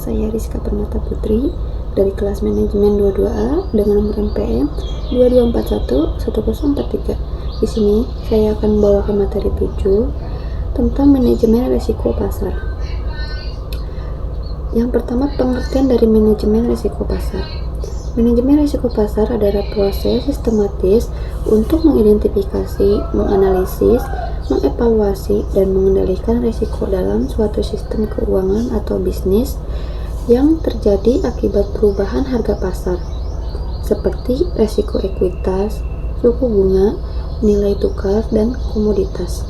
saya Rizka Pernata Putri dari kelas manajemen 22A dengan nomor NPM 22411043. Di sini saya akan membawakan materi 7 tentang manajemen risiko pasar. Yang pertama, pengertian dari manajemen risiko pasar. Manajemen risiko pasar adalah proses sistematis untuk mengidentifikasi, menganalisis, mengevaluasi, dan mengendalikan risiko dalam suatu sistem keuangan atau bisnis yang terjadi akibat perubahan harga pasar, seperti risiko ekuitas, suku bunga, nilai tukar, dan komoditas.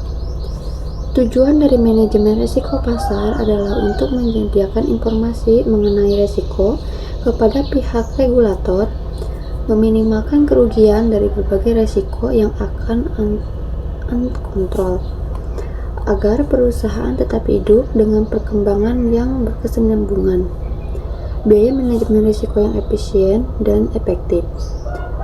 Tujuan dari manajemen risiko pasar adalah untuk menyediakan informasi mengenai risiko kepada pihak regulator, meminimalkan kerugian dari berbagai risiko yang akan unkontrol, agar perusahaan tetap hidup dengan perkembangan yang berkesinambungan. Biaya manajemen risiko yang efisien dan efektif,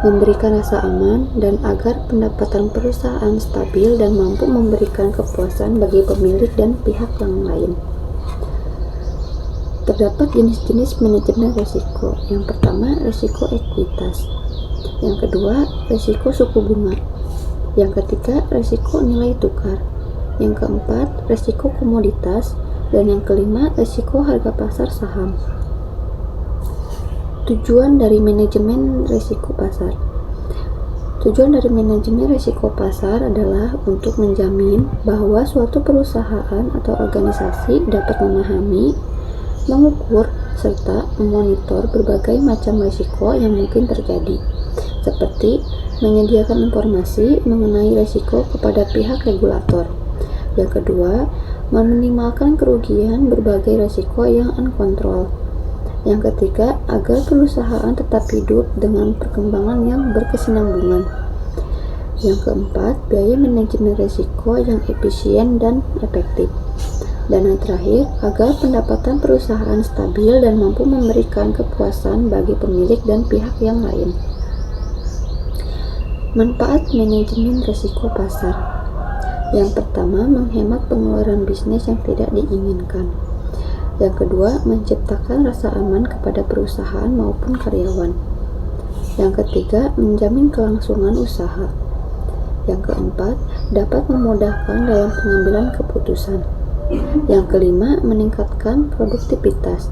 memberikan rasa aman, dan agar pendapatan perusahaan stabil dan mampu memberikan kepuasan bagi pemilik dan pihak yang lain. Terdapat jenis-jenis manajemen risiko. Yang pertama, risiko ekuitas. Yang kedua, risiko suku bunga. Yang ketiga, risiko nilai tukar. Yang keempat, risiko komoditas. Dan yang kelima, risiko harga pasar saham. Tujuan dari manajemen risiko pasar. Tujuan dari manajemen risiko pasar adalah untuk menjamin bahwa suatu perusahaan atau organisasi dapat memahami, mengukur, serta memonitor berbagai macam risiko yang mungkin terjadi, seperti menyediakan informasi mengenai risiko kepada pihak regulator. Yang kedua, meminimalkan kerugian berbagai risiko yang unkontrol. Yang ketiga, agar perusahaan tetap hidup dengan perkembangan yang berkesinambungan. Yang keempat, biaya manajemen risiko yang efisien dan efektif. Dan yang terakhir, agar pendapatan perusahaan stabil dan mampu memberikan kepuasan bagi pemilik dan pihak yang lain. Manfaat manajemen risiko pasar. Yang pertama, menghemat pengeluaran bisnis yang tidak diinginkan. Yang kedua, menciptakan rasa aman kepada perusahaan maupun karyawan. Yang ketiga, menjamin kelangsungan usaha. Yang keempat, dapat memudahkan dalam pengambilan keputusan. Yang kelima, meningkatkan produktivitas.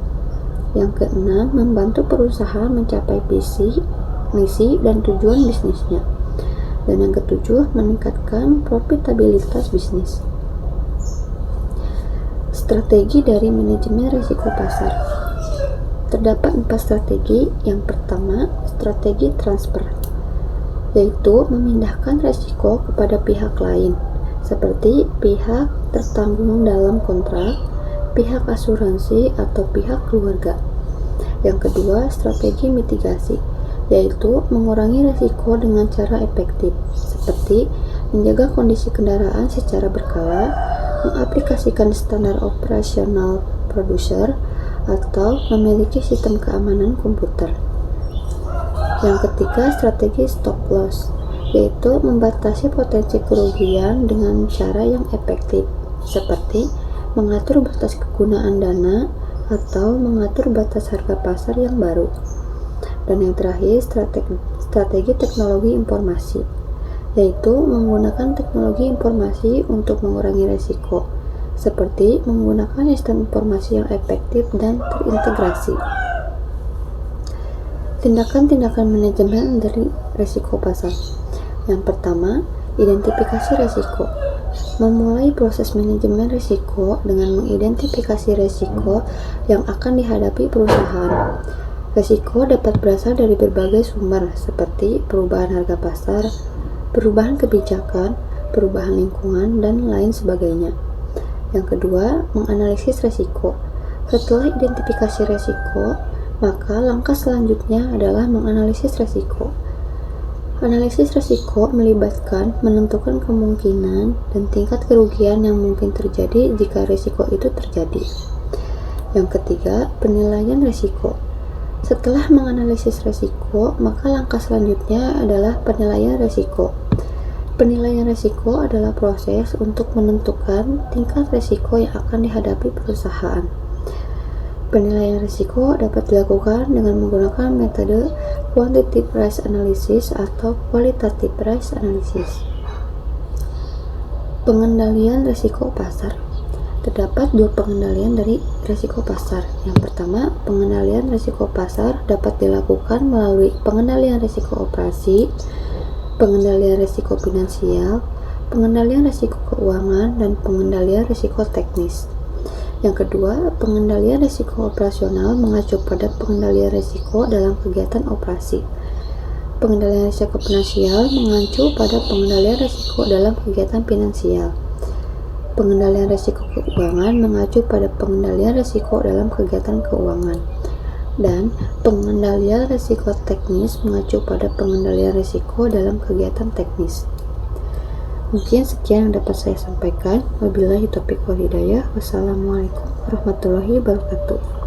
Yang keenam, membantu perusahaan mencapai visi, misi, dan tujuan bisnisnya. Dan yang ketujuh, meningkatkan profitabilitas bisnis. Strategi dari manajemen risiko pasar. Terdapat 4 strategi. Yang pertama, strategi transfer, yaitu memindahkan risiko kepada pihak lain, seperti pihak tertanggung dalam kontrak, pihak asuransi, atau pihak keluarga. Yang kedua, strategi mitigasi, yaitu mengurangi risiko dengan cara efektif, seperti menjaga kondisi kendaraan secara berkala, mengaplikasikan standar operasional produser, atau memiliki sistem keamanan komputer. Yang ketiga, strategi stop loss, yaitu membatasi potensi kerugian dengan cara yang efektif, seperti mengatur batas kegunaan dana atau mengatur batas harga pasar yang baru. Dan yang terakhir, strategi teknologi informasi, yaitu menggunakan teknologi informasi untuk mengurangi risiko, seperti menggunakan sistem informasi yang efektif dan terintegrasi. Tindakan-tindakan manajemen dari risiko pasar. Yang pertama, identifikasi risiko. Memulai proses manajemen risiko dengan mengidentifikasi risiko yang akan dihadapi perusahaan. Risiko dapat berasal dari berbagai sumber, seperti perubahan harga pasar, perubahan kebijakan, perubahan lingkungan, dan lain sebagainya. Yang kedua, menganalisis risiko. Setelah identifikasi risiko, maka langkah selanjutnya adalah menganalisis risiko. Analisis risiko melibatkan menentukan kemungkinan dan tingkat kerugian yang mungkin terjadi jika risiko itu terjadi. Yang ketiga, penilaian risiko. Setelah menganalisis risiko, maka langkah selanjutnya adalah penilaian risiko. Penilaian risiko adalah proses untuk menentukan tingkat risiko yang akan dihadapi perusahaan. Penilaian risiko dapat dilakukan dengan menggunakan metode quantitative price analysis atau qualitative price analysis. Pengendalian risiko pasar. Terdapat dua pengendalian dari risiko pasar. Yang pertama, pengendalian risiko pasar dapat dilakukan melalui pengendalian risiko operasi, pengendalian risiko finansial, pengendalian risiko keuangan, dan pengendalian risiko teknis. Yang kedua, pengendalian risiko operasional mengacu pada pengendalian risiko dalam kegiatan operasi. Pengendalian risiko finansial mengacu pada pengendalian risiko dalam kegiatan finansial. Pengendalian risiko keuangan mengacu pada pengendalian risiko dalam kegiatan keuangan. Dan pengendalian risiko teknis mengacu pada pengendalian risiko dalam kegiatan teknis. Mungkin sekian yang dapat saya sampaikan. Wabillahi taufiq wal hidayah. Wassalamualaikum warahmatullahi wabarakatuh.